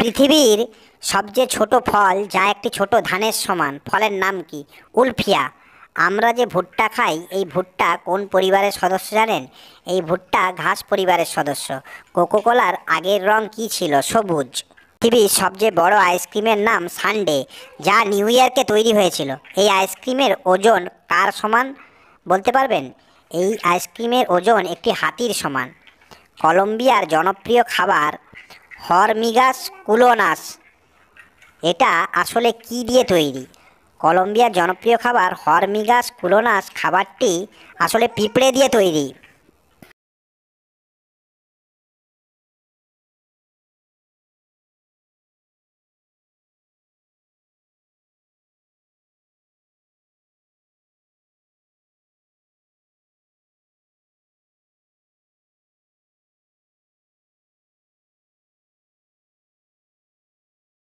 পৃথিবীর সবচেয়ে ছোট ফল যা একটি ছোট ধানের সমান, ফলের নাম কি? উলফিয়া। আমরা যে ভুট্টা খাই, এই ভুট্টা কোন পরিবারের সদস্য জানেন? এই ভুট্টা ঘাস পরিবারের সদস্য। কোকোকোলার আগের রং কি ছিল? সবুজ। পৃথিবীর সবচেয়ে বড় আইসক্রিমের নাম সানডে, যা নিউ ইয়র্কে তৈরি হয়েছিল। এই আইসক্রিমের ওজন কার সমান বলতে পারবেন? এই আইসক্রিমের ওজন একটি হাতির সমান। কলম্বিয়ার জনপ্রিয় খাবার হরমিগাস কুলোনাস, এটা আসলে কি দিয়ে তৈরি? কলম্বিয়ার জনপ্রিয় খাবার হরমিগাস কুলোনাস খাবারটি আসলে পিঁপড়ে দিয়ে তৈরি।